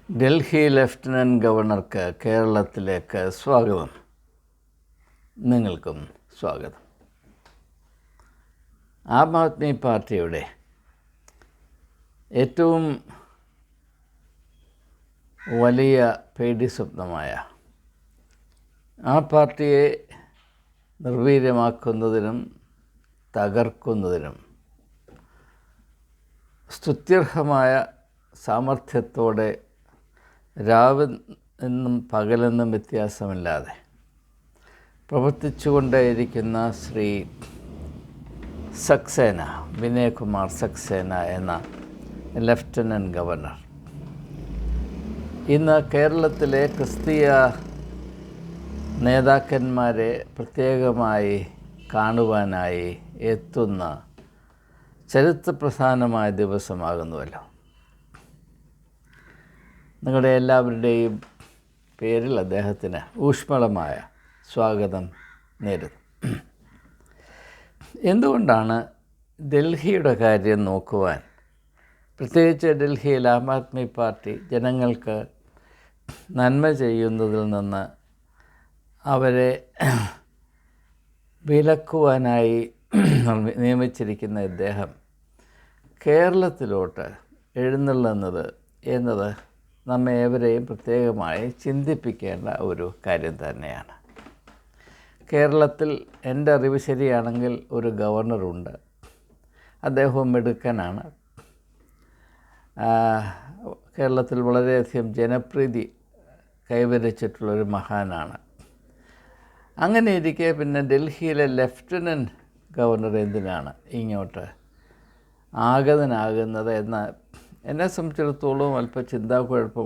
Delhi lieutenant ഗവർണർക്ക് കേരളത്തിലേക്ക് സ്വാഗതം. നിങ്ങൾക്കും സ്വാഗതം. ആം ആദ്മി പാർട്ടിയുടെ ഏറ്റവും വലിയ പേടി സ്വപ്നമായ ആ പാർട്ടിയെ നിർവീര്യമാക്കുന്നതിനും തകർക്കുന്നതിനും സ്തുത്യർഹമായ സാമർഥ്യത്തോടെ രാവെന്നും പകലെന്നും വ്യത്യാസമില്ലാതെ പ്രവർത്തിച്ചുകൊണ്ടേയിരിക്കുന്ന ശ്രീ സക്സേന, വിനയ് കുമാർ സക്സേന എന്ന ലഫ്റ്റനൻറ്റ് ഗവർണർ ഇന്ന് കേരളത്തിലെ ക്രിസ്തീയ നേതാക്കന്മാരെ പ്രത്യേകമായി കാണുവാനായി എത്തുന്ന ചരിത്രപ്രധാനമായ ദിവസമാകുന്നുവല്ലോ. നിങ്ങളുടെ എല്ലാവരുടെയും പേരിൽ അദ്ദേഹത്തിന് ഊഷ്മളമായ സ്വാഗതം നേരുന്നു. എന്തുകൊണ്ടാണ് ഡൽഹിയുടെ കാര്യം നോക്കുവാൻ, പ്രത്യേകിച്ച് ഡൽഹിയിൽ ആം ആദ്മി പാർട്ടി ജനങ്ങൾക്ക് നന്മ ചെയ്യുന്നതിൽ നിന്ന് അവരെ വിലക്കുവാനായി നിയമിച്ചിരിക്കുന്ന ഇദ്ദേഹം കേരളത്തിലോട്ട് എഴുന്നള്ളുന്നത് എന്നത് നമ്മെ ഏവരെയും പ്രത്യേകമായി ചിന്തിപ്പിക്കേണ്ട ഒരു കാര്യം തന്നെയാണ്. കേരളത്തിൽ എൻ്റെ അറിവ് ശരിയാണെങ്കിൽ ഒരു ഗവർണറുണ്ട്. അദ്ദേഹവും മിടുക്കനാണ്. കേരളത്തിൽ വളരെയധികം ജനപ്രീതി കൈവരിച്ചിട്ടുള്ളൊരു മഹാനാണ്. അങ്ങനെ ഇരിക്കെ പിന്നെ ഡൽഹിയിലെ ലഫ്റ്റനൻറ്റ് ഗവർണർ എന്തിനാണ് ഇങ്ങോട്ട് ആഗതനാകുന്നത് എന്ന എന്നെ സംബന്ധിച്ചിടത്തോളം അല്പം ചിന്താക്കുഴപ്പം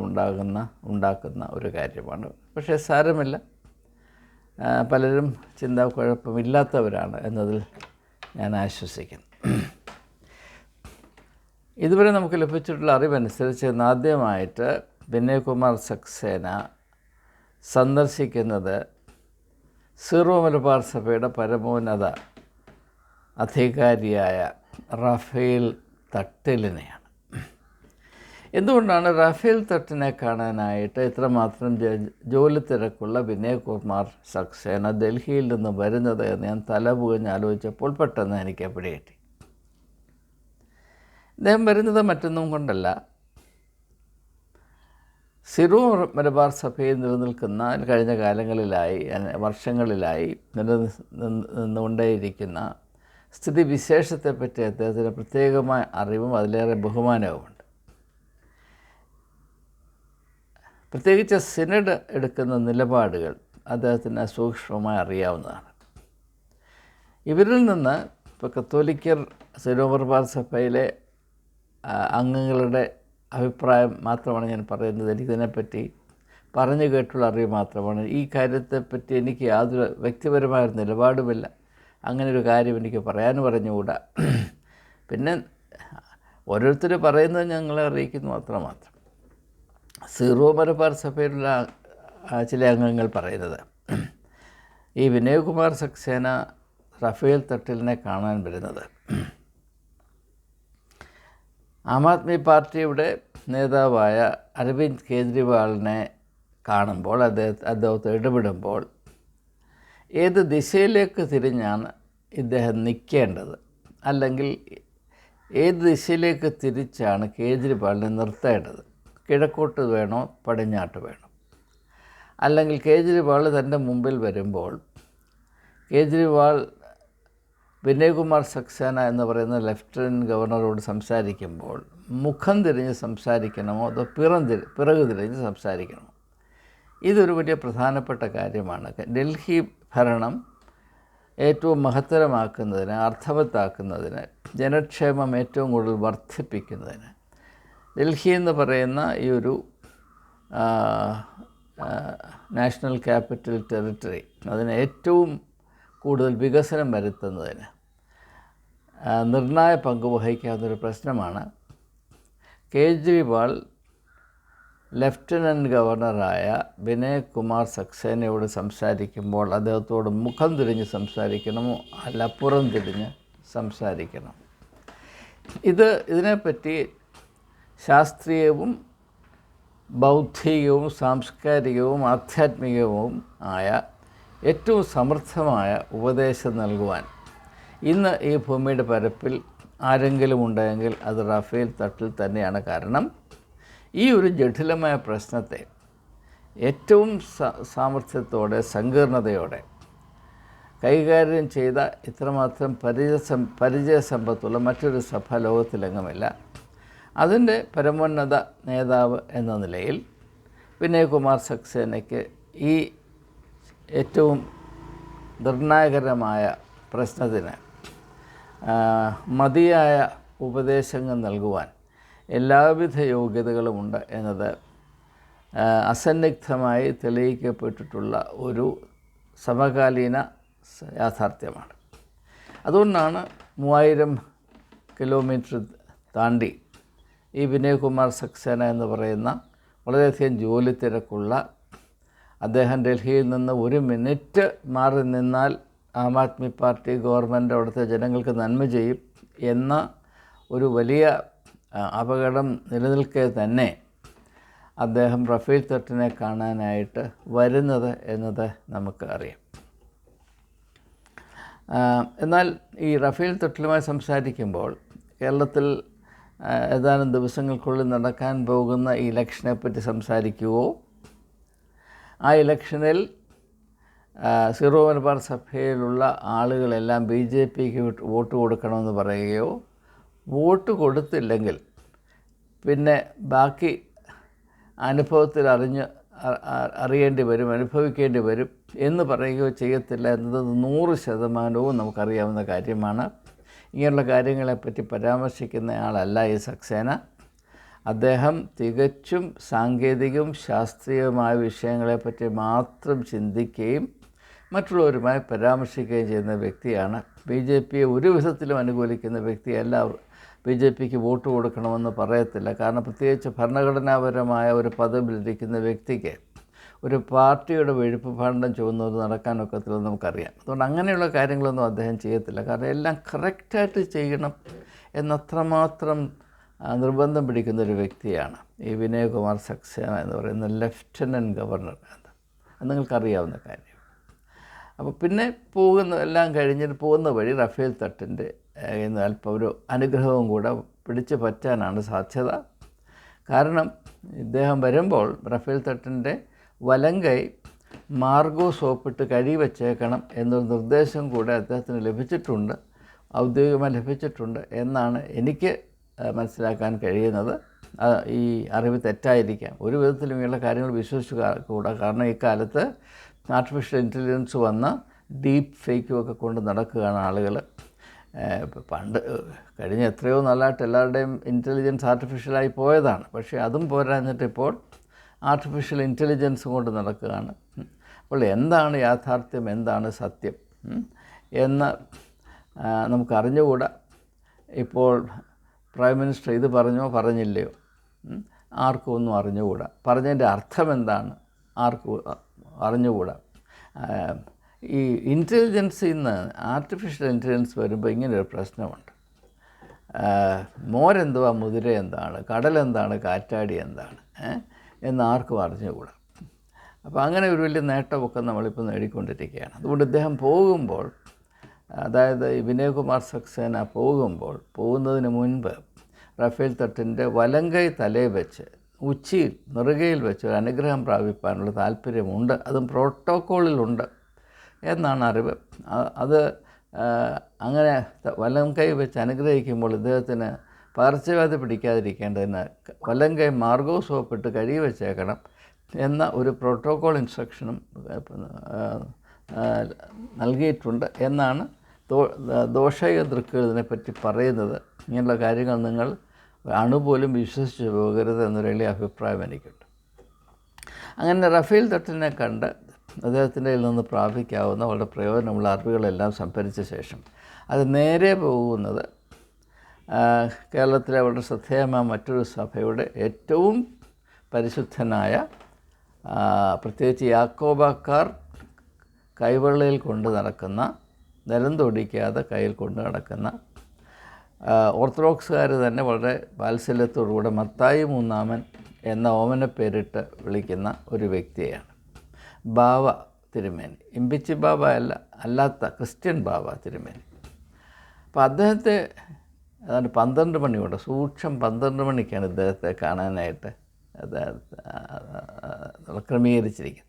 ഉണ്ടാക്കുന്ന ഒരു കാര്യമാണ്. പക്ഷേ സാരമില്ല, പലരും ചിന്താക്കുഴപ്പമില്ലാത്തവരാണ് എന്നതിൽ ഞാൻ ആശ്വസിക്കുന്നു. ഇതുവരെ നമുക്ക് ലഭിച്ചിട്ടുള്ള അറിവനുസരിച്ച് ആദ്യമായിട്ട് വിനയ് കുമാർ സക്സേന സന്ദർശിക്കുന്നത് സീറോ മലബാർ സഭയുടെ പരമോന്നത അധികാരിയായ റാഫേൽ തട്ടിലിനെയാണ്. എന്തുകൊണ്ടാണ് റാഫേൽ തട്ടിനെ കാണാനായിട്ട് ഇത്രമാത്രം ജോലി തിരക്കുള്ള വിനയ് കുമാർ സക്സേന ഡൽഹിയിൽ നിന്ന് വരുന്നത് എന്ന് ഞാൻ തലപുകഞ്ഞ് ആലോചിച്ചപ്പോൾ പെട്ടെന്ന് എനിക്ക് പിടികിട്ടി. അദ്ദേഹം വരുന്നത് മറ്റൊന്നും കൊണ്ടല്ല, സിറോ മലബാർ സഭയിൽ നിലനിൽക്കുന്ന കഴിഞ്ഞ വർഷങ്ങളിലായി നിന്നുകൊണ്ടേയിരിക്കുന്ന സ്ഥിതിവിശേഷത്തെപ്പറ്റി അദ്ദേഹത്തിന് പ്രത്യേകമായ അറിവും അതിലേറെ ബഹുമാനവുമുണ്ട്. പ്രത്യേകിച്ച് സിനഡ് എടുക്കുന്ന നിലപാടുകൾ അദ്ദേഹത്തിന് സൂക്ഷ്മമായി അറിയാവുന്നതാണ്. ഇവരിൽ നിന്ന് ഇപ്പോൾ കത്തോലിക്കർ സിറോ മലബാർ സഭയിലെ അംഗങ്ങളുടെ അഭിപ്രായം മാത്രമാണ് ഞാൻ പറയുന്നത്. എനിക്കിതിനെപ്പറ്റി പറഞ്ഞു കേട്ടുള്ള അറിവ് മാത്രമാണ്. ഈ കാര്യത്തെപ്പറ്റി എനിക്ക് യാതൊരു വ്യക്തിപരമായൊരു നിലപാടുമില്ല. അങ്ങനൊരു കാര്യം എനിക്ക് പറയാനും പറഞ്ഞുകൂടാ. പിന്നെ ഓരോരുത്തർ പറയുന്നത് ഞങ്ങളെ അറിയിക്കുന്നു മാത്രം. സീറോ മലബാർ സഭയിലുള്ള ചില അംഗങ്ങൾ പറയുന്നത് ഈ വിനയ് കുമാർ സക്സേന റാഫേൽ തട്ടിലിനെ കാണാൻ വരുന്നത് ആം ആദ്മി പാർട്ടിയുടെ നേതാവായ അരവിന്ദ് കെജ്രിവാളിനെ കാണുമ്പോൾ, അദ്ദേഹത്തെ ഇടപെടുമ്പോൾ ഏത് ദിശയിലേക്ക് തിരിഞ്ഞാണ് ഇദ്ദേഹം നിൽക്കേണ്ടത്, അല്ലെങ്കിൽ ഏത് ദിശയിലേക്ക് തിരിച്ചാണ് കേജ്രിവാളിനെ നിർത്തേണ്ടത്, കിഴക്കോട്ട് വേണോ പടിഞ്ഞാട്ട് വേണോ, അല്ലെങ്കിൽ കേജ്രിവാൾ തൻ്റെ മുമ്പിൽ വരുമ്പോൾ കേജ്രിവാൾ വിനയ് കുമാർ സക്സേന എന്ന് പറയുന്ന ലഫ്റ്റനൻറ്റ് ഗവർണറോട് സംസാരിക്കുമ്പോൾ മുഖം തിരിഞ്ഞ് സംസാരിക്കണമോ അതോ പിറകു തിരിഞ്ഞ് സംസാരിക്കണമോ? ഇതൊരു വലിയ പ്രധാനപ്പെട്ട കാര്യമാണ്. ഡൽഹി ഭരണം ഏറ്റവും മഹത്തരമാക്കുന്നതിന്, അർത്ഥവത്താക്കുന്നതിന്, ജനക്ഷേമം ഏറ്റവും കൂടുതൽ വർദ്ധിപ്പിക്കുന്നതിന് ഡൽഹി എന്ന് പറയുന്ന ഈ ഒരു നാഷണൽ ക്യാപിറ്റൽ ടെറിട്ടറി അതിന് ഏറ്റവും കൂടുതൽ വികസനം വരുത്തുന്നതിന് നിർണായ പങ്ക് വഹിക്കാവുന്നൊരു പ്രശ്നമാണ്. കേജ്രിവാൾ ലഫ്റ്റനൻറ്റ് ഗവർണറായ വിനയ് കുമാർ സക്സേനയോട് സംസാരിക്കുമ്പോൾ അദ്ദേഹത്തോട് മുഖം തിരിഞ്ഞ് സംസാരിക്കണമോ അല്ല പുറം തിരിഞ്ഞ് സംസാരിക്കണം? ഇതിനെപ്പറ്റി ശാസ്ത്രീയവും ബൗദ്ധികവും സാംസ്കാരികവും ആധ്യാത്മികവും ആയ ഏറ്റവും സമൃദ്ധമായ ഉപദേശം നൽകുവാൻ ഇന്ന് ഈ ഭൂമിയുടെ പരപ്പിൽ ആരെങ്കിലും ഉണ്ടെങ്കിൽ അത് റാഫേൽ തട്ടിൽ തന്നെയാണ്. കാരണം ഈ ഒരു ജടിലമായ പ്രശ്നത്തെ ഏറ്റവും സാമർഥ്യത്തോടെ സങ്കീർണതയോടെ കൈകാര്യം ചെയ്ത ഇത്രമാത്രം പരിചയസമ്പത്തുള്ള മറ്റൊരു സഭ ലോകത്തിലെങ്ങുമില്ല. അതിൻ്റെ പരമോന്നത നേതാവ് എന്ന നിലയിൽ വിനയകുമാർ സക്സേനയ്ക്ക് ഈ ഏറ്റവും നിർണായകരമായ പ്രശ്നത്തിന് മതിയായ ഉപദേശങ്ങൾ നൽകുവാൻ എല്ലാവിധ യോഗ്യതകളുമുണ്ട് എന്നത് അസന്നിഗ്ധമായി തെളിയിക്കപ്പെട്ടിട്ടുള്ള ഒരു സമകാലീന യാഥാർത്ഥ്യമാണ്. അതുകൊണ്ടാണ് 3000 കിലോമീറ്റർ താണ്ടി ഈ വിനയകുമാർ സക്സേന എന്ന് പറയുന്ന വളരെയധികം ജോലി തിരക്കുള്ള അദ്ദേഹം ഡൽഹിയിൽ നിന്ന് 1 മിനിറ്റ് മാറി നിന്നാൽ ആം ആദ്മി പാർട്ടി ഗവൺമെൻറ് അവിടുത്തെ ജനങ്ങൾക്ക് നന്മ ചെയ്യും എന്ന ഒരു വലിയ അപകടം നിലനിൽക്കെ തന്നെ അദ്ദേഹം റഫേൽ തട്ടിനെ കാണാനായിട്ട് വരുന്നത് എന്നത് നമുക്ക് അറിയാം. എന്നാൽ ഈ റഫേൽ തട്ടിലുമായി സംസാരിക്കുമ്പോൾ കേരളത്തിൽ ഏതാനും ദിവസങ്ങൾക്കുള്ളിൽ നടക്കാൻ പോകുന്ന ഈ ഇലക്ഷനെപ്പറ്റി സംസാരിക്കുകയോ ആ ഇലക്ഷനിൽ സീറോ മലബാർ സഭയിലുള്ള ആളുകളെല്ലാം BJPക്ക് വോട്ട് കൊടുക്കണമെന്ന് പറയുകയോ വോട്ട് കൊടുത്തില്ലെങ്കിൽ പിന്നെ ബാക്കി അനുഭവത്തിൽ അറിയേണ്ടി വരും, അനുഭവിക്കേണ്ടി വരും എന്ന് പറയുകയോ ചെയ്യത്തില്ല എന്നത് 100% നമുക്കറിയാവുന്ന കാര്യമാണ്. ഇങ്ങനെയുള്ള കാര്യങ്ങളെപ്പറ്റി പരാമർശിക്കുന്ന ആളല്ല ഈ സക്സേന. അദ്ദേഹം തികച്ചും സാങ്കേതികവും ശാസ്ത്രീയവുമായ വിഷയങ്ങളെപ്പറ്റി മാത്രം ചിന്തിക്കുകയും മറ്റുള്ളവരുമായി പരാമർശിക്കുകയും ചെയ്യുന്ന വ്യക്തിയാണ്. BJPയെ ഒരു വിധത്തിലും അനുകൂലിക്കുന്ന വ്യക്തിയല്ല. BJPക്ക് വോട്ട് കൊടുക്കണമെന്ന് പറയത്തില്ല. കാരണം പ്രത്യേകിച്ച് ഭരണഘടനാപരമായ ഒരു പദവിയിലിരിക്കുന്ന വ്യക്തിക്ക് ഒരു പാർട്ടിയുടെ വെഴുപ്പ് ഭാണ്ഡം ചുവന്നത് നടക്കാനൊക്കത്തില്ലെന്ന് നമുക്കറിയാം. അതുകൊണ്ട് അങ്ങനെയുള്ള കാര്യങ്ങളൊന്നും അദ്ദേഹം ചെയ്യത്തില്ല. കാരണം എല്ലാം കറക്റ്റായിട്ട് ചെയ്യണം എന്നത്രമാത്രം നിർബന്ധം പിടിക്കുന്നൊരു വ്യക്തിയാണ് ഈ വിനയകുമാർ സക്സേന എന്ന് പറയുന്ന ലഫ്റ്റനൻറ്റ് ഗവർണർ. അത് നിങ്ങൾക്കറിയാവുന്ന കാര്യം. അപ്പോൾ പിന്നെ എല്ലാം കഴിഞ്ഞിട്ട് പോകുന്ന വഴി റഫേൽ തട്ടിൻ്റെ അല്പം ഒരു അനുഗ്രഹവും കൂടെ പിടിച്ചു പറ്റാനാണ് സാധ്യത. കാരണം ഇദ്ദേഹം വരുമ്പോൾ റഫേൽ തട്ടിൻ്റെ വലങ്കൈ മാർഗോ സോപ്പിട്ട് കഴുകി വച്ചേക്കണം എന്നൊരു നിർദ്ദേശം കൂടെ അദ്ദേഹത്തിന് ലഭിച്ചിട്ടുണ്ട്, ഔദ്യോഗികമായി ലഭിച്ചിട്ടുണ്ട് എന്നാണ് എനിക്ക് മനസ്സിലാക്കാൻ കഴിയുന്നത്. ഈ അറിവ് തെറ്റായിരിക്കാം. ഒരു വിധത്തിലും ഇങ്ങനെയുള്ള കാര്യങ്ങൾ വിശ്വസിച്ചുകൂടാ. കാരണം ഇക്കാലത്ത് ആർട്ടിഫിഷ്യൽ ഇൻ്റലിജൻസ് വന്ന് ഡീപ്പ് ഫേക്കുമൊക്കെ കൊണ്ട് നടക്കുകയാണ് ആളുകൾ. കഴിഞ്ഞ എത്രയോ നാളായിട്ട് എല്ലാവരുടെയും ഇൻ്റലിജൻസ് ആർട്ടിഫിഷ്യലായി പോയതാണ്. പക്ഷേ അതും പോരാഞ്ഞിട്ട് ഇപ്പോൾ ആർട്ടിഫിഷ്യൽ ഇൻ്റലിജൻസ് കൊണ്ട് നടക്കുകയാണ്. അപ്പോൾ എന്താണ് യാഥാർത്ഥ്യം, എന്താണ് സത്യം എന്ന് നമുക്കറിഞ്ഞുകൂടാ. ഇപ്പോൾ പ്രൈം മിനിസ്റ്റർ ഇത് പറഞ്ഞോ പറഞ്ഞില്ലയോ ആർക്കും ഒന്നും അറിഞ്ഞുകൂടാ. പറഞ്ഞതിൻ്റെ അർത്ഥം എന്താണ് ആർക്കും അറിഞ്ഞുകൂടാ. ഈ ഇൻ്റലിജൻസിൽ നിന്ന് ആർട്ടിഫിഷ്യൽ ഇൻ്റലിജൻസ് വരുമ്പോൾ ഇങ്ങനൊരു പ്രശ്നമുണ്ട്. മോരെന്തുവാ, മുതിര എന്താണ്, കടലെന്താണ്, കാറ്റാടി എന്താണ് എന്ന് ആർക്കും അറിഞ്ഞുകൂടാ. അപ്പോൾ അങ്ങനെ ഒരു വലിയ നേട്ടമൊക്കെ നമ്മളിപ്പോൾ നേടിക്കൊണ്ടിരിക്കുകയാണ്. അതുകൊണ്ട് ഇദ്ദേഹം പോകുമ്പോൾ, അതായത് വിനയകുമാർ സക്സേന പോകുന്നതിന് മുൻപ് റഫേൽ തട്ടിൻ്റെ വലങ്കൈ തലയിൽ വെച്ച് ഉച്ചിയിൽ നെറുകയിൽ വെച്ച് ഒരു അനുഗ്രഹം പ്രാപിപ്പാനുള്ള താല്പര്യമുണ്ട്. അതും പ്രോട്ടോക്കോളിലുണ്ട് എന്നാണ് അറിവ്. അത് അങ്ങനെ വലങ്കൈ വെച്ച് അനുഗ്രഹിക്കുമ്പോൾ ഇദ്ദേഹത്തിന് പകർച്ചവ്യാധി പിടിക്കാതിരിക്കേണ്ടതിന് വലങ്കൈ മാർഗോ സോപ്പിട്ട് കഴുകി വെച്ചേക്കണം എന്ന ഒരു പ്രോട്ടോക്കോൾ ഇൻസ്ട്രക്ഷനും നൽകിയിട്ടുണ്ട് എന്നാണ് ദോഷക ദൃക്കുകൾ ഇതിനെപ്പറ്റി പറയുന്നത്. ഇങ്ങനെയുള്ള കാര്യങ്ങൾ നിങ്ങൾ അണുപോലും വിശ്വസിച്ച് പോകരുത് എന്നൊരു വലിയ അഭിപ്രായം എനിക്കുണ്ട്. അങ്ങനെ റഫേൽ തട്ടിനെ കണ്ട് അദ്ദേഹത്തിൻ്റെ നിന്ന് പ്രാപിക്കാവുന്ന വളരെ പ്രയോജനമുള്ള അറിവുകളെല്ലാം സംഭരിച്ച ശേഷം അത് നേരെ പോകുന്നത് കേരളത്തിലെ വളരെ ശ്രദ്ധേയമായ മറ്റൊരു സഭയുടെ ഏറ്റവും പരിശുദ്ധനായ, പ്രത്യേകിച്ച് യാക്കോബക്കാർ കൈവെള്ളയിൽ കൊണ്ട് നടക്കുന്ന, നിലം തൊടിക്കാതെ കയ്യിൽ കൊണ്ട് നടക്കുന്ന, ഓർത്തഡോക്സുകാർ തന്നെ വളരെ വാത്സല്യത്തോടുകൂടെ മത്തായി മൂന്നാമൻ എന്ന ഓമനപ്പേരിട്ട് വിളിക്കുന്ന ഒരു വ്യക്തിയാണ് ബാവ തിരുമേനി. ഇമ്പിച്ചി ബാബ അല്ലാത്ത ക്രിസ്ത്യൻ ബാവ തിരുമേനി. അപ്പോൾ അദ്ദേഹത്തെ ഏതാണ്ട് 12 മണിയോടെ സൂക്ഷം 12 മണിക്കാണ് ഇദ്ദേഹത്തെ കാണാനായിട്ട് ക്രമീകരിച്ചിരിക്കുന്നത്.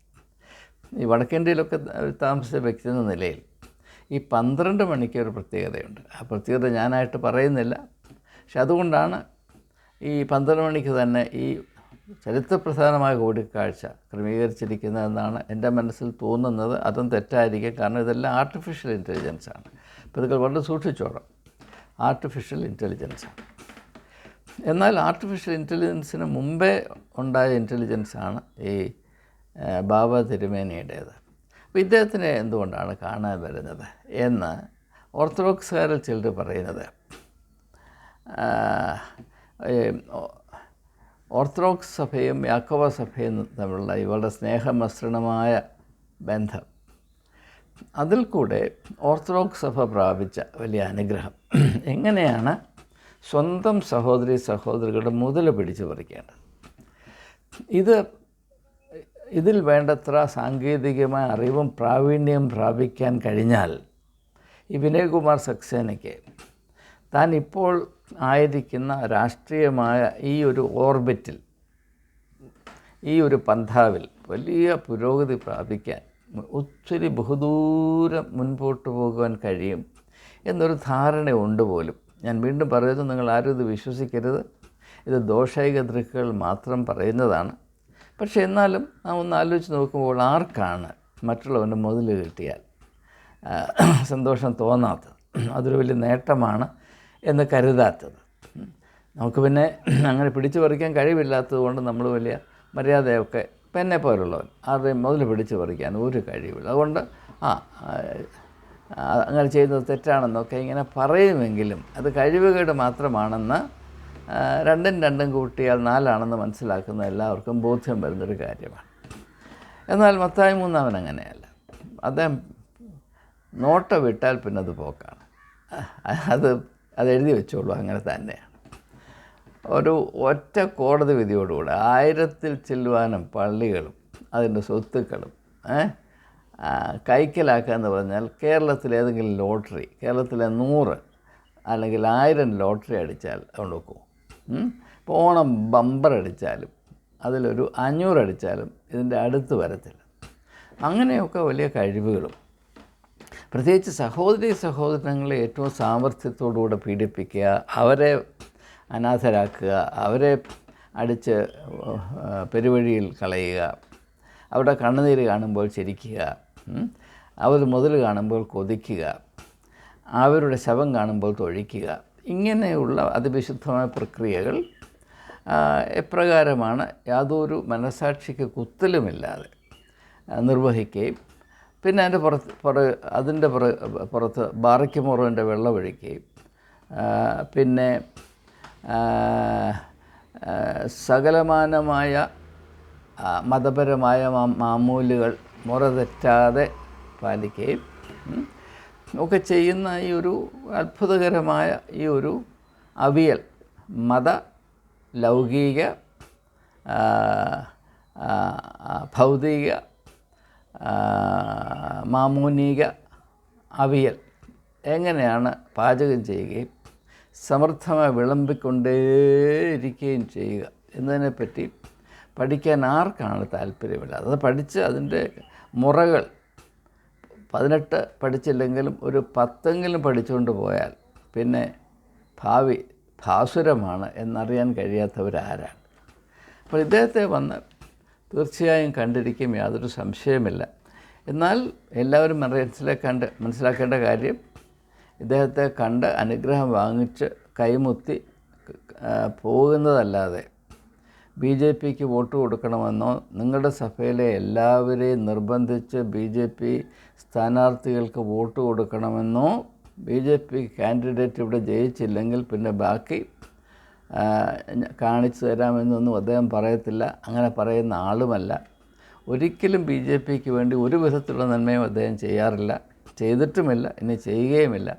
ഈ വടക്കേന്ത്യയിലൊക്കെ താമസിച്ച വ്യക്തി എന്ന നിലയിൽ ഈ 12 മണിക്ക് ഒരു പ്രത്യേകതയുണ്ട്. ആ പ്രത്യേകത ഞാനായിട്ട് പറയുന്നില്ല. പക്ഷെ അതുകൊണ്ടാണ് ഈ 12 മണിക്ക് തന്നെ ഈ ചരിത്രപ്രധാനമായ കൂടിക്കാഴ്ച ക്രമീകരിച്ചിരിക്കുന്നതെന്നാണ് എൻ്റെ മനസ്സിൽ തോന്നുന്നത്. അതും തെറ്റായിരിക്കും, കാരണം ഇതെല്ലാം ആർട്ടിഫിഷ്യൽ ഇൻ്റലിജൻസാണ്. അപ്പോൾ ഇതൊക്കെ വളരെ സൂക്ഷിച്ചോളാം. ആർട്ടിഫിഷ്യൽ ഇൻ്റലിജൻസാണ്. എന്നാൽ ആർട്ടിഫിഷ്യൽ ഇൻ്റലിജൻസിന് മുമ്പേ ഉണ്ടായ ഇൻ്റലിജൻസാണ് ഈ ബാബ തിരുമേനിയുടേത്. അപ്പോൾ ഇദ്ദേഹത്തിനെ എന്തുകൊണ്ടാണ് കാണാൻ വരുന്നത് എന്ന് ഓർത്തഡോക്സുകാരിൽ ചിലർ പറയുന്നത്, ഓർത്തഡോക്സ് സഭയും യാക്കോബ സഭയും തമ്മിലുള്ള ഇവരുടെ സ്നേഹമസൃണമായ ബന്ധം, അതിൽ കൂടെ ഓർത്തഡോക്സ് സഭ പ്രാപിച്ച വലിയ അനുഗ്രഹം, എങ്ങനെയാണ് സ്വന്തം സഹോദരികളുടെ മുതൽ പിടിച്ചു പറിക്കേണ്ടത്, ഇതിൽ വേണ്ടത്ര സാങ്കേതികമായ അറിവും പ്രാവീണ്യം പ്രാപിക്കാൻ കഴിഞ്ഞാൽ ഈ വിനയകുമാർ സക്സേനയ്ക്ക് താൻ ഇപ്പോൾ ആയിരിക്കുന്ന രാഷ്ട്രീയമായ ഈ ഒരു ഓർബിറ്റിൽ, ഈ ഒരു പന്ഥാവിൽ വലിയ പുരോഗതി പ്രാപിക്കാൻ ഒത്തിരി ബഹുദൂരം മുൻപോട്ട് പോകുവാൻ കഴിയും എന്നൊരു ധാരണയുണ്ട് പോലും. ഞാൻ വീണ്ടും പറയുന്നു, നിങ്ങൾ ആരും ഇത് വിശ്വസിക്കരുത്. ഇത് ദോഷൈക ദൃക്കുകൾ മാത്രം പറയുന്നതാണ്. പക്ഷേ എന്നാലും നാം ഒന്ന് ആലോചിച്ച് നോക്കുമ്പോൾ ആർക്കാണ് മറ്റുള്ളവൻ്റെ മുതൽ കിട്ടിയാൽ സന്തോഷം തോന്നാത്തത്, അതൊരു വലിയ നേട്ടമാണ് എന്ന് കരുതാത്തത്? നമുക്ക് പിന്നെ അങ്ങനെ പിടിച്ചു പറിക്കാൻ കഴിവില്ലാത്തത് കൊണ്ട് നമ്മൾ വലിയ മര്യാദയൊക്കെ പെന്നെ പോലുള്ളവൻ ആരുടെയും മുതൽ പിടിച്ചു പറിക്കാൻ ഒരു കഴിവില്ല. അതുകൊണ്ട് അങ്ങനെ ചെയ്യുന്നത് തെറ്റാണെന്നൊക്കെ ഇങ്ങനെ പറയുമെങ്കിലും അത് കഴിവുകേട് മാത്രമാണെന്ന് രണ്ടും കൂട്ടിയാൽ 4 ആണെന്ന് മനസ്സിലാക്കുന്ന എല്ലാവർക്കും ബോധ്യം വരുന്നൊരു കാര്യമാണ്. എന്നാൽ മത്തായി 3 അങ്ങനെയല്ല. അദ്ദേഹം നോട്ട വിട്ടാൽ പിന്നെ അത് പോക്കാണ്. അത് എഴുതി വെച്ചോളൂ, അങ്ങനെ തന്നെയാണ്. ഒരു ഒറ്റ കോടതി വിധിയോടുകൂടെ 1000-ൽ ചില്ലുവാനും പള്ളികളും അതിൻ്റെ സ്വത്തുക്കളും കൈക്കലാക്കുക എന്ന് പറഞ്ഞാൽ കേരളത്തിലെ ഏതെങ്കിലും ലോട്ടറി, കേരളത്തിലെ 100 അല്ലെങ്കിൽ 1000 ലോട്ടറി അടിച്ചാൽ അതുകൊണ്ട് വെക്കും. ഇപ്പോൾ ഓണം ബമ്പർ അടിച്ചാലും അതിലൊരു 500 അടിച്ചാലും ഇതിൻ്റെ അടുത്ത് വരത്തില്ല. അങ്ങനെയൊക്കെ വലിയ കഴിവുകളും, പ്രത്യേകിച്ച് സഹോദരങ്ങളെ ഏറ്റവും സാമർഥ്യത്തോടുകൂടെ പീഡിപ്പിക്കുക, അവരെ അനാഥരാക്കുക, അവരെ അടിച്ച് പെരുവഴിയിൽ കളയുക, അവരുടെ കണ്ണുനീര് കാണുമ്പോൾ ചിരിക്കുക, അവർ മുതൽ കാണുമ്പോൾ കൊതിക്കുക, അവരുടെ ശവം കാണുമ്പോൾ തൊഴിക്കുക, ഇങ്ങനെയുള്ള അതിവിശുദ്ധമായ പ്രക്രിയകൾ എപ്രകാരമാണ് യാതൊരു മനസാക്ഷിക്ക് കുത്തലുമില്ലാതെ നിർവഹിക്കുകയും പിന്നെ അതിൻ്റെ പുറത്ത് ബാറയ്ക്കുമോറിൻ്റെ വെള്ളമൊഴിക്കുകയും പിന്നെ സകലമാനമായ മതപരമായ മാമൂലുകൾ മുറ തെറ്റാതെ പാലിക്കുകയും ഒക്കെ ചെയ്യുന്ന ഈ ഒരു അത്ഭുതകരമായ ഈ ഒരു അവിയൽ മത ലൗകിക ഭൗതിക മാമൂനിക അവിയൽ എങ്ങനെയാണ് പാചകം ചെയ്യുകയും സമൃദ്ധമായി വിളമ്പിക്കൊണ്ടേയിരിക്കുകയും ചെയ്യുക എന്നതിനെപ്പറ്റി പഠിക്കാൻ ആർക്കാണ് താല്പര്യമില്ല? അത് പഠിച്ച് അതിൻ്റെ മുറകൾ 18 പഠിച്ചില്ലെങ്കിലും ഒരു 10 പഠിച്ചുകൊണ്ട് പോയാൽ പിന്നെ ഭാവി ഭാസുരമാണ് എന്നറിയാൻ കഴിയാത്തവരാരാണ്? അപ്പോൾ ഇദ്ദേഹത്തെ വന്ന് തീർച്ചയായും കണ്ടിരിക്കും, യാതൊരു സംശയമില്ല. എന്നാൽ എല്ലാവരും മനസ്സിലാക്കേണ്ട കാര്യം, ഇദ്ദേഹത്തെ കണ്ട് അനുഗ്രഹം വാങ്ങിച്ച് കൈമുത്തി പോകുന്നതല്ലാതെ BJP വോട്ട് കൊടുക്കണമെന്നോ നിങ്ങളുടെ സഭയിലെ എല്ലാവരെയും നിർബന്ധിച്ച് BJP സ്ഥാനാർത്ഥികൾക്ക് വോട്ട് കൊടുക്കണമെന്നോ BJP കാൻഡിഡേറ്റ് ഇവിടെ ജയിച്ചില്ലെങ്കിൽ പിന്നെ ബാക്കി കാണിച്ചു തരാമെന്നൊന്നും അദ്ദേഹം പറയത്തില്ല. അങ്ങനെ പറയുന്ന ആളുമല്ല. ഒരിക്കലും BJP വേണ്ടി ഒരു വിധത്തിലുള്ള നന്മയും അദ്ദേഹം ചെയ്യാറില്ല, ചെയ്തിട്ടുമില്ല, ഇനി ചെയ്യുകയുമില്ല.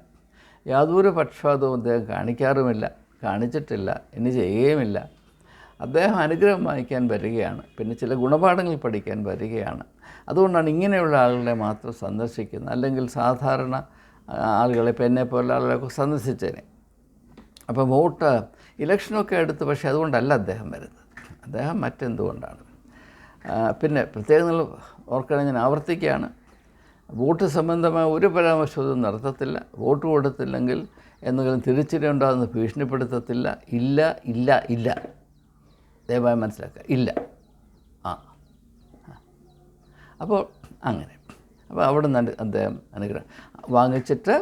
യാതൊരു പക്ഷപാതവും അദ്ദേഹം കാണിക്കാറുമില്ല, കാണിച്ചിട്ടില്ല, ഇനി ചെയ്യുകയുമില്ല. അദ്ദേഹം അനുഗ്രഹം വാങ്ങിക്കാൻ വരികയാണ്, പിന്നെ ചില ഗുണപാഠങ്ങൾ പഠിക്കാൻ വരികയാണ്. അതുകൊണ്ടാണ് ഇങ്ങനെയുള്ള ആളുകളെ മാത്രം സന്ദർശിക്കുന്നത്. അല്ലെങ്കിൽ സാധാരണ ആളുകളെ, ഇപ്പോൾ എന്നെപ്പോലെ ആളുകളെയൊക്കെ സന്ദർശിച്ചേനെ. അപ്പോൾ ഇലക്ഷനൊക്കെ എടുത്ത്, പക്ഷേ അതുകൊണ്ടല്ല അദ്ദേഹം വരുന്നത്. അദ്ദേഹം മറ്റെന്തുകൊണ്ടാണ്. പിന്നെ പ്രത്യേകം നിങ്ങൾ ഓർക്കണം, ഞാൻ ആവർത്തിക്കുകയാണ്, വോട്ട് സംബന്ധമായ ഒരു പരാമർശവും നടത്തത്തില്ല. വോട്ട് കൊടുത്തില്ലെങ്കിൽ എന്തെങ്കിലും തിരിച്ചടി ഉണ്ടാകുന്ന ഭീഷണിപ്പെടുത്തത്തില്ല. ഇല്ല ഇല്ല ഇല്ല, ദയവായി മനസ്സിലാക്കുക, ഇല്ല. അപ്പോൾ അങ്ങനെ, അപ്പോൾ അവിടെ നിന്ന് അദ്ദേഹം അനുഗ്രഹം വാങ്ങിച്ചിട്ട്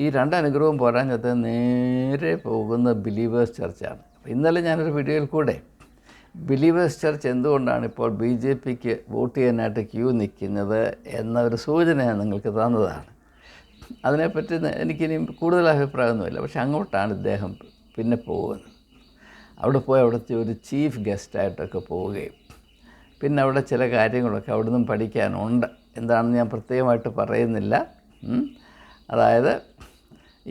ഈ 2 അനുഗ്രഹവും പോരാൻ അദ്ദേഹം നേരെ പോകുന്ന ബിലീവേഴ്സ് ചർച്ചാണ്. ഇന്നലെ ഞാനൊരു വീഡിയോയിൽ കൂടെ ബിലീവേഴ്സ് ചർച്ച് എന്തുകൊണ്ടാണ് ഇപ്പോൾ BJPക്ക് വോട്ട് ചെയ്യാനായിട്ട് ക്യൂ നിൽക്കുന്നത് എന്നൊരു സൂചന ഞാൻ നിങ്ങൾക്ക് തന്നതാണ്. അതിനെപ്പറ്റി എനിക്കിനി കൂടുതൽ അഭിപ്രായമൊന്നുമില്ല. പക്ഷെ അങ്ങോട്ടാണ് ഇദ്ദേഹം പിന്നെ പോകുന്നത്. അവിടെ പോയി അവിടുത്തെ ഒരു ചീഫ് ഗസ്റ്റായിട്ടൊക്കെ പോവുകയും പിന്നെ അവിടെ ചില കാര്യങ്ങളൊക്കെ അവിടെ നിന്നും പഠിക്കാനുണ്ട്. എന്താണെന്ന് ഞാൻ പ്രത്യേകമായിട്ട് പറയുന്നില്ല. അതായത്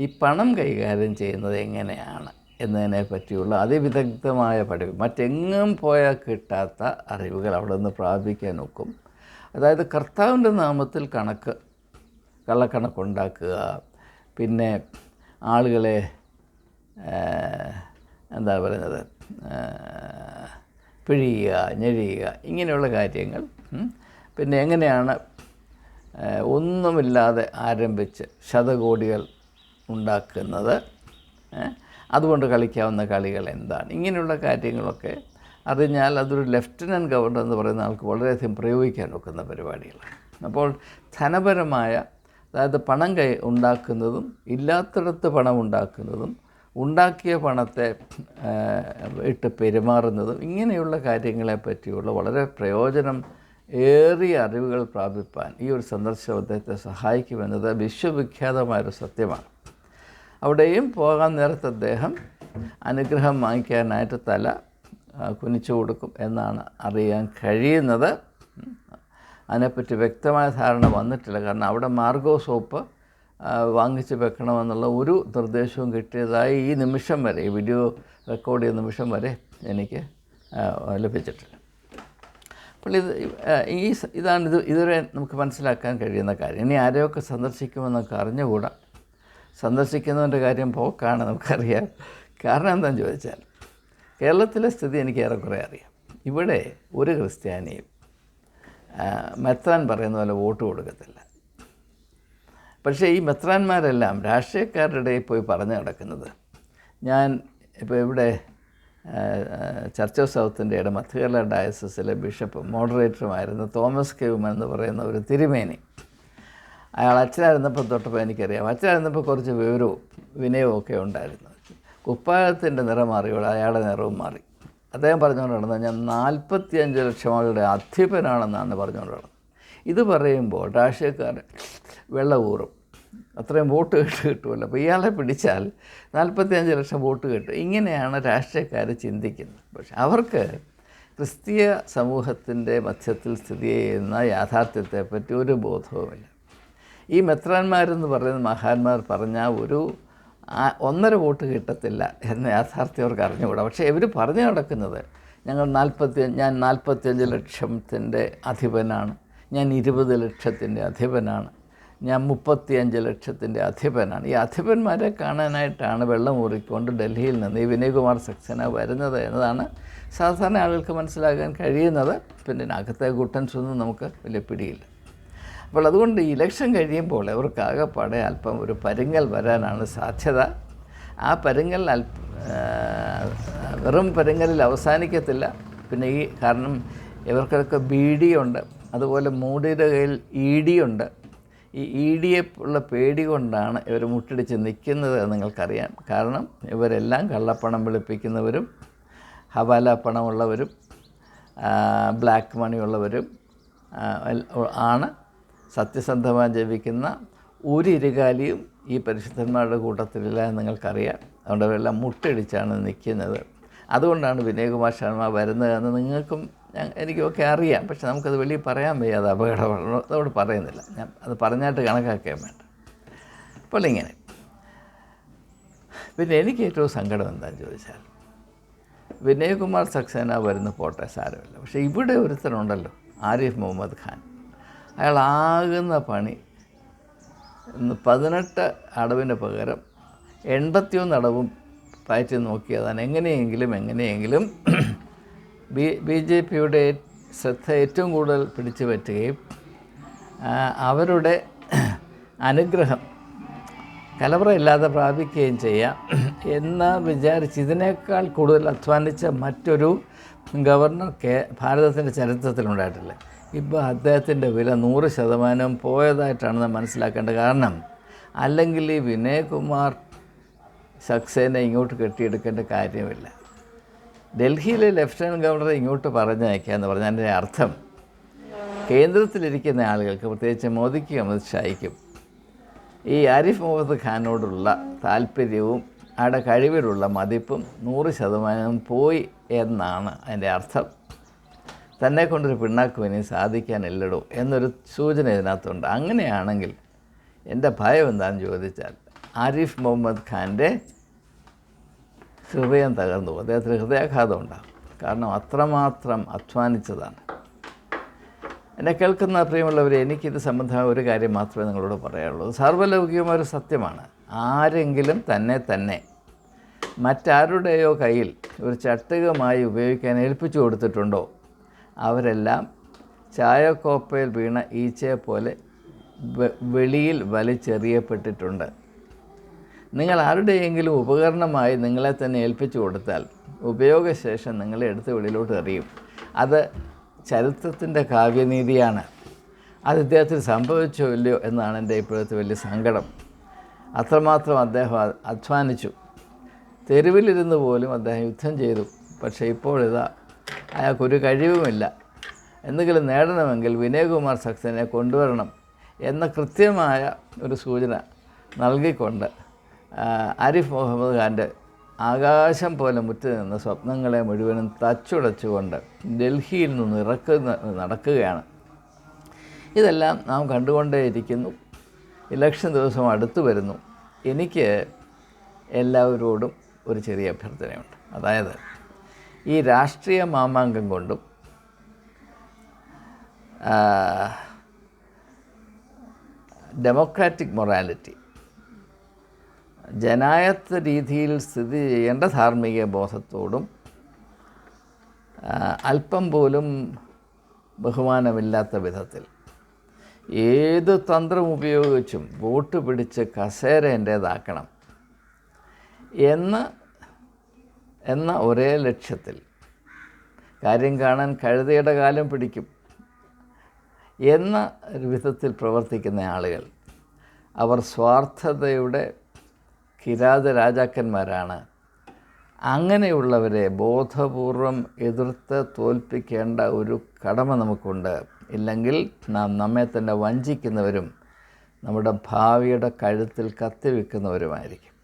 ഈ പണം കൈകാര്യം ചെയ്യുന്നത് എങ്ങനെയാണ് എന്നതിനെ പറ്റിയുള്ള അതിവിദഗ്ധമായ പഠിപ്പ്, മറ്റെങ്ങും പോയാൽ കിട്ടാത്ത അറിവുകൾ അവിടെ നിന്ന് പ്രാപിക്കാൻ ഒക്കും. അതായത് കർത്താവിൻ്റെ നാമത്തിൽ കള്ളക്കണക്കുണ്ടാക്കുക, പിന്നെ ആളുകളെ എന്താ പറയുന്നത്, പിഴിയുക, ഞെഴിയുക, ഇങ്ങനെയുള്ള കാര്യങ്ങൾ. പിന്നെ എങ്ങനെയാണ് ഒന്നുമില്ലാതെ ആരംഭിച്ച് ശതകോടികൾ ഉണ്ടാക്കുന്നത്, അതുകൊണ്ട് കളിക്കാവുന്ന കളികൾ എന്താണ്, ഇങ്ങനെയുള്ള കാര്യങ്ങളൊക്കെ അറിഞ്ഞാൽ അതൊരു ലെഫ്റ്റനൻറ്റ് ഗവർണർ എന്ന് പറയുന്ന ആൾക്ക് വളരെയധികം പ്രയോഗിക്കാൻ ഒക്കുന്ന പരിപാടികളാണ്. അപ്പോൾ ധനപരമായ, അതായത് പണം ഉണ്ടാക്കുന്നതും ഇല്ലാത്തിടത്ത് പണം ഉണ്ടാക്കുന്നതും ഉണ്ടാക്കിയ പണത്തെ ഇട്ട് പെരുമാറുന്നതും ഇങ്ങനെയുള്ള കാര്യങ്ങളെ പറ്റിയുള്ള വളരെ പ്രയോജനം ഏറിയ അറിവുകൾ പ്രാപിപ്പാൻ ഈ ഒരു സന്ദർശനം അദ്ദേഹത്തെ സഹായിക്കുമെന്നത് വിശ്വവിഖ്യാതമായൊരു സത്യമാണ്. അവിടെയും പോകാൻ നേരത്തെ അദ്ദേഹം അനുഗ്രഹം വാങ്ങിക്കാനായിട്ട് തല കുനിച്ചു കൊടുക്കും എന്നാണ് അറിയാൻ കഴിയുന്നത്. അതിനെപ്പറ്റി വ്യക്തമായ ധാരണ വന്നിട്ടില്ല. കാരണം അവിടെ മാർഗോ സോപ്പ് വാങ്ങിച്ച് വെക്കണമെന്നുള്ള ഒരു നിർദ്ദേശവും കിട്ടിയതായി ഈ നിമിഷം വരെ, ഈ വീഡിയോ റെക്കോർഡ് ചെയ്യുന്ന നിമിഷം വരെ എനിക്ക് ലഭിച്ചിട്ടില്ല. അപ്പോൾ ഇതുവരെ നമുക്ക് മനസ്സിലാക്കാൻ കഴിയുന്ന കാര്യം. ഇനി ആരെയൊക്കെ സന്ദർശിക്കുമെന്നൊക്കെ അറിഞ്ഞുകൂടാ. സന്ദർശിക്കുന്നവൻ്റെ കാര്യം പോക്കാണ്, നമുക്കറിയാം. കാരണം എന്താണെന്ന് ചോദിച്ചാൽ, കേരളത്തിലെ സ്ഥിതി എനിക്ക് ഏറെക്കുറെ അറിയാം. ഇവിടെ ഒരു ക്രിസ്ത്യാനിയും മെത്രാൻ പറയുന്ന പോലെ വോട്ട് കൊടുക്കത്തില്ല. പക്ഷേ ഈ മെത്രാന്മാരെല്ലാം രാഷ്ട്രീയക്കാരുടെ ഇടയിൽ പോയി പറഞ്ഞു നടക്കുന്നത്, ഞാൻ ഇപ്പോൾ ഇവിടെ ചർച്ച് ഓഫ് സൗത്തിൻ്റെ മധ്യ കേരള ഡയസസിലെ ബിഷപ്പ് മോഡറേറ്ററുമായിരുന്ന തോമസ് കെവുമൻ എന്ന് പറയുന്ന ഒരു തിരുമേനി, അയാൾ അച്ഛനായിരുന്നപ്പോൾ തൊട്ടപ്പോൾ എനിക്കറിയാം. അച്ഛനായിരുന്നപ്പോൾ കുറച്ച് വിവരവും വിനയവും ഒക്കെ ഉണ്ടായിരുന്നു. കുപ്പായത്തിൻ്റെ നിറം മാറിയോടെ അയാളുടെ നിറവും മാറി. അദ്ദേഹം പറഞ്ഞുകൊണ്ട് നടന്നത്, ഞാൻ 45 ലക്ഷം ആളുടെ അധിപനാണെന്നാണ് പറഞ്ഞുകൊണ്ട് നടന്നത്. ഇത് പറയുമ്പോൾ രാഷ്ട്രീയക്കാർ വെള്ളകൂറും, അത്രയും വോട്ട് കിട്ടുമല്ലോ. അപ്പോൾ ഇയാളെ പിടിച്ചാൽ 45 ലക്ഷം വോട്ട് കിട്ടും. ഇങ്ങനെയാണ് രാഷ്ട്രീയക്കാർ ചിന്തിക്കുന്നത്. പക്ഷെ അവർക്ക് ക്രിസ്തീയ സമൂഹത്തിൻ്റെ മധ്യത്തിൽ സ്ഥിതി ചെയ്യുന്ന യാഥാർത്ഥ്യത്തെപ്പറ്റി ഒരു ബോധവുമില്ല. ഈ മെത്രാന്മാരെന്ന് പറയുന്ന മഹാന്മാർ പറഞ്ഞാൽ 1.5 വോട്ട് കിട്ടത്തില്ല എന്ന യാഥാർത്ഥ്യം അവർക്ക് അറിഞ്ഞുകൂടാ. പക്ഷേ ഇവർ പറഞ്ഞു നടക്കുന്നത്, ഞാൻ 45 ലക്ഷത്തിൻ്റെ അധിപനാണ്, ഞാൻ 20 ലക്ഷത്തിൻ്റെ അധിപനാണ്, ഞാൻ 35 ലക്ഷത്തിൻ്റെ അധിപനാണ്. ഈ അധിപന്മാരെ കാണാനായിട്ടാണ് വെള്ളം ഊറിക്കൊണ്ട് ഡൽഹിയിൽ നിന്ന് ഈ വിനയകുമാർ സക്സേന വരുന്നത് എന്നതാണ് സാധാരണ ആളുകൾക്ക് മനസ്സിലാക്കാൻ കഴിയുന്നത്. പിന്നെ അകത്തെ ഗുട്ടൻസ് ഒന്നും നമുക്ക് വലിയ പിടിയില്ല. അപ്പോൾ അതുകൊണ്ട് ഈ ഇലക്ഷൻ കഴിയുമ്പോൾ ഇവർക്കാകെപ്പാടെ അല്പം ഒരു പരുങ്ങൽ വരാനാണ് സാധ്യത. ആ പരുങ്ങൽ വെറും പരുങ്ങലിൽ അവസാനിക്കത്തില്ല. പിന്നെ കാരണം ഇവർക്കൊക്കെ BD ഉണ്ട്, അതുപോലെ മോഡിയുടെ കയ്യിൽ ED ഉണ്ട്. ഈ EDയെ ഉള്ള പേടി കൊണ്ടാണ് ഇവർ മുട്ടിടിച്ച് നിൽക്കുന്നത് എന്ന് നിങ്ങൾക്കറിയാം. കാരണം ഇവരെല്ലാം കള്ളപ്പണം വെളുപ്പിക്കുന്നവരും ഹവാല പണമുള്ളവരും ബ്ലാക്ക് മണിയുള്ളവരും ആണ്. സത്യസന്ധമായി ജപിക്കുന്ന ഒരു ഇരുകാലിയും ഈ പരിശുദ്ധന്മാരുടെ കൂട്ടത്തിലില്ല എന്ന് നിങ്ങൾക്കറിയാം. അതുകൊണ്ട് അവരെല്ലാം മുട്ടടിച്ചാണ് നിൽക്കുന്നത്. അതുകൊണ്ടാണ് വിനയകുമാർ ശർമ്മ വരുന്നതെന്ന് നിങ്ങൾക്കും എനിക്കുമൊക്കെ അറിയാം. പക്ഷെ നമുക്കത് വെളിയിൽ പറയാൻ വയ്യാതെ അപകടമാണ്. അതോട് പറയുന്നില്ല. ഞാൻ അത് പറഞ്ഞായിട്ട് കണക്കാക്കാൻ വേണ്ട. അപ്പോൾ ഇങ്ങനെ. പിന്നെ എനിക്ക് ഏറ്റവും സങ്കടം എന്താണെന്ന് ചോദിച്ചാൽ, വിനയകുമാർ സക്സേന വരുന്ന പോട്ടെ, സാരമില്ല. പക്ഷേ ഇവിടെ ഒരുത്തനുണ്ടല്ലോ, ആരിഫ് മുഹമ്മദ് ഖാൻ. അയാൾ ആകുന്ന പണി 18 അടവിന് പകരം 81 അടവും പയറ്റി നോക്കിയതാണ്. എങ്ങനെയെങ്കിലും ബി ജെ പിയുടെ ശ്രദ്ധ ഏറ്റവും കൂടുതൽ പിടിച്ചു പറ്റുകയും അവരുടെ അനുഗ്രഹം കലവറയില്ലാതെ പ്രാപിക്കുകയും ചെയ്യാം എന്ന് വിചാരിച്ച് ഇതിനേക്കാൾ കൂടുതൽ അധ്വാനിച്ച മറ്റൊരു ഗവർണർ ഭാരതത്തിൻ്റെ ചരിത്രത്തിലുണ്ടായിട്ടില്ല. ഇപ്പോൾ അദ്ദേഹത്തിൻ്റെ വില 100% പോയതായിട്ടാണ് നാം മനസ്സിലാക്കേണ്ടത്. കാരണം അല്ലെങ്കിൽ ഈ വിനയകുമാർ സക്സേന ഇങ്ങോട്ട് കെട്ടിയെടുക്കേണ്ട കാര്യമില്ല. ഡൽഹിയിലെ ലഫ്റ്റനൻറ്റ് ഗവർണറെ ഇങ്ങോട്ട് പറഞ്ഞയക്കുക എന്ന് പറഞ്ഞാൽ അതിൻ്റെ അർത്ഥം കേന്ദ്രത്തിലിരിക്കുന്ന ആളുകൾക്ക്, പ്രത്യേകിച്ച് മോദിക്കും അമിത് ഷായ്ക്കും, ഈ ആരിഫ് മുഹമ്മദ് ഖാനോടുള്ള താല്പര്യവും അയാളുടെ കഴിവിലുള്ള മതിപ്പും 100% പോയി എന്നാണ് അതിൻ്റെ അർത്ഥം. തന്നെ കൊണ്ടൊരു പിണ്ണാക്കും ഇനി സാധിക്കാനില്ലടോ എന്നൊരു സൂചന ഇതിനകത്തുണ്ട്. അങ്ങനെയാണെങ്കിൽ എൻ്റെ ഭയം എന്താണെന്ന് ചോദിച്ചാൽ ആരിഫ് മുഹമ്മദ് ഖാൻ്റെ ഹൃദയം തകർന്നു പോകും, അദ്ദേഹത്തിന് ഹൃദയാഘാതം ഉണ്ടാകും. കാരണം അത്രമാത്രം അധ്വാനിച്ചതാണ്. എന്നെ കേൾക്കുന്ന പ്രിയമുള്ളവരെ, എനിക്കിത് സംബന്ധമായ ഒരു കാര്യം മാത്രമേ നിങ്ങളോട് പറയാനുള്ളൂ. സാർവലൗകികമായ ഒരു സത്യമാണ്. ആരെങ്കിലും തന്നെ മറ്റാരുടെയോ കയ്യിൽ ഒരു ചട്ടുകമായി ഉപയോഗിക്കാൻ ഏൽപ്പിച്ചു കൊടുത്തിട്ടുണ്ടോ, അവരെല്ലാം ചായക്കോപ്പയിൽ വീണ ഈച്ചയെ പോലെ വെളിയിൽ വലിച്ചെറിയപ്പെട്ടിട്ടുണ്ട്. നിങ്ങൾ ആരുടെയെങ്കിലും ഉപകരണമായി നിങ്ങളെ തന്നെ ഏൽപ്പിച്ചു കൊടുത്താൽ ഉപയോഗശേഷം നിങ്ങളെ എടുത്ത് വെളിയിലോട്ട് എറിയും. അത് ചരിത്രത്തിൻ്റെ കാവ്യനീതിയാണ്. അത് ഇദ്ദേഹത്തിന് സംഭവിച്ചോ ഇല്ലയോ എന്നാണ് എൻ്റെ ഇപ്പോഴത്തെ വലിയ സങ്കടം. അത്രമാത്രം അദ്ദേഹം അധ്വാനിച്ചു. തെരുവിലിരുന്ന് പോലും അദ്ദേഹം യുദ്ധം ചെയ്തു. പക്ഷേ ഇപ്പോഴിതാ അയാൾക്കൊരു കഴിവുമില്ല. എന്തെങ്കിലും നേടണമെങ്കിൽ വിനയകുമാർ സക്സേനയെ കൊണ്ടുവരണം എന്ന കൃത്യമായ ഒരു സൂചന നൽകിക്കൊണ്ട് ആരിഫ് മുഹമ്മദ് ഖാൻ്റെ ആകാശം പോലെ മുറ്റി നിന്ന് സ്വപ്നങ്ങളെ മുഴുവനും തച്ചുടച്ചുകൊണ്ട് ഡൽഹിയിൽ നിന്ന് നടക്കുകയാണ്. ഇതെല്ലാം നാം കണ്ടുകൊണ്ടേയിരിക്കുന്നു. ഇലക്ഷൻ ദിവസം അടുത്തു വരുന്നു. എനിക്ക് എല്ലാവരോടും ഒരു ചെറിയ അഭ്യർത്ഥനയുണ്ട്. അതായത് ഈ രാഷ്ട്രീയ മാമാങ്കം കൊണ്ടും ഡെമോക്രാറ്റിക് മൊറാലിറ്റി, ജനായത്ത രീതിയിൽ സ്ഥിതി ചെയ്യേണ്ട ധാർമ്മിക ബോധത്തോടും അല്പം പോലും ബഹുമാനമില്ലാത്ത വിധത്തിൽ ഏത് തന്ത്രം ഉപയോഗിച്ചും വോട്ട് പിടിച്ച് കസേര എൻ്റേതാക്കണം എന്ന ഒരേ ലക്ഷ്യത്തിൽ കാര്യം കാണാൻ കഴുതയുടെ കാലം പിടിക്കും എന്ന വിധത്തിൽ പ്രവർത്തിക്കുന്ന ആളുകൾ, അവർ സ്വാർത്ഥതയുടെ കിരാത രാജാക്കന്മാരാണ്. അങ്ങനെയുള്ളവരെ ബോധപൂർവം എതിർത്ത് തോൽപ്പിക്കേണ്ട ഒരു കടമ നമുക്കുണ്ട്. ഇല്ലെങ്കിൽ നാം നമ്മെ തന്നെ വഞ്ചിക്കുന്നവരും നമ്മുടെ ഭാവിയുടെ കഴുത്തിൽ കത്തിവെക്കുന്നവരുമായിരിക്കും.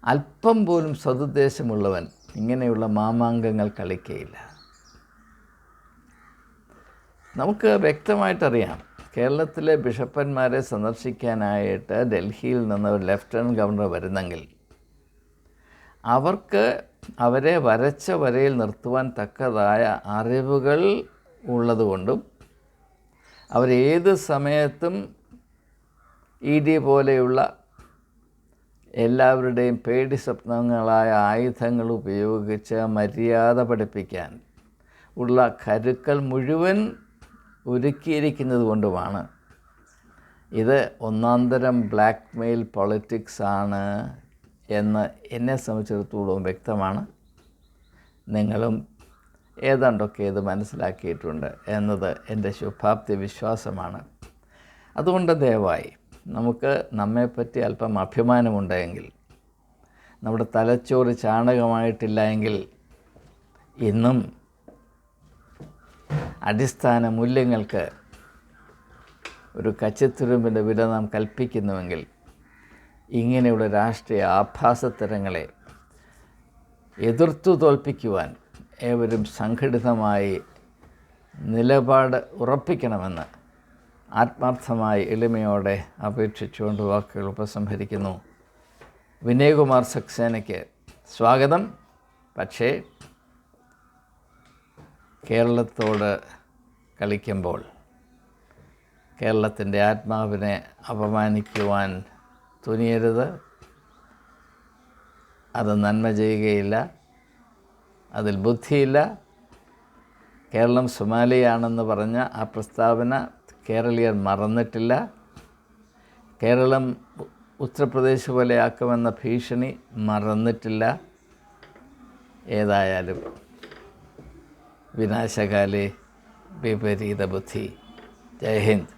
അല്പം പോലും സതുദ്ദേശമുള്ളവൻ ഇങ്ങനെയുള്ള മാമാങ്കങ്ങൾ കളിക്കുകയില്ല. നമുക്ക് വ്യക്തമായിട്ടറിയാം, കേരളത്തിലെ ബിഷപ്പന്മാരെ സന്ദർശിക്കാനായിട്ട് ഡൽഹിയിൽ നിന്ന് ഒരു ലഫ്റ്റനൻറ്റ് ഗവർണർ വരുന്നെങ്കിൽ അവർക്ക് അവരെ വരച്ച വരയിൽ നിർത്തുവാൻ തക്കതായ അറിവുകൾ ഉള്ളതുകൊണ്ടും അവരേത് സമയത്തും ED പോലെയുള്ള എല്ലാവരുടെയും പേടി സ്വപ്നങ്ങളായ ആയുധങ്ങൾ ഉപയോഗിച്ച് മര്യാദ പഠിപ്പിക്കാൻ ഉള്ള കരുക്കൾ മുഴുവൻ ഒരുക്കിയിരിക്കുന്നത് കൊണ്ടുമാണ് ഇത് ഒന്നാന്തരം ബ്ലാക്ക് മെയിൽ പൊളിറ്റിക്സ് ആണ് എന്ന് എന്നെ സംബന്ധിച്ചിടത്തോളം വ്യക്തമാണ്. നിങ്ങളും ഏതാണ്ടൊക്കെ ഇത് മനസ്സിലാക്കിയിട്ടുണ്ട് എന്നത് എൻ്റെ ശുഭാപ്തി വിശ്വാസമാണ്. അതുകൊണ്ട് ദയവായി നമുക്ക് നമ്മെപ്പറ്റി അല്പം അഭിമാനമുണ്ടെങ്കിൽ, നമ്മുടെ തലച്ചോറ് ചാണകമായിട്ടില്ല എങ്കിൽ, ഇന്നും അടിസ്ഥാന മൂല്യങ്ങൾക്ക് ഒരു കച്ചിത്തുരുമ്പിൻ്റെ വില നാം കൽപ്പിക്കുന്നുവെങ്കിൽ, ഇങ്ങനെയുള്ള രാഷ്ട്രീയ ആഭാസത്തരങ്ങളെ എതിർത്തു തോൽപ്പിക്കുവാൻ ഏവരും സംഘടിതമായി നിലപാട് ഉറപ്പിക്കണമെന്ന് ആത്മാർത്ഥമായി എളിമയോടെ അപേക്ഷിച്ചുകൊണ്ട് വാക്കുകൾ ഉപസംഹരിക്കുന്നു. വിനയകുമാർ സക്സേനയ്ക്ക് സ്വാഗതം. പക്ഷേ കേരളത്തോട് കളിക്കുമ്പോൾ കേരളത്തിൻ്റെ ആത്മാവിനെ അപമാനിക്കുവാൻ തുനിയരുത്. അത് നന്മ ചെയ്യുകയില്ല, അതിൽ ബുദ്ധിയില്ല. കേരളം സൊമാലിയാണെന്ന് പറഞ്ഞ ആ പ്രസ്താവന കേരളീയർ മറന്നിട്ടില്ല. കേരളം ഉത്തർപ്രദേശ് പോലെ ആക്കുമെന്ന ഭീഷണി മറന്നിട്ടില്ല. ഏതായാലും വിനാശകാലേ വിപരീത ബുദ്ധി. ജയ് ഹിന്ദ്.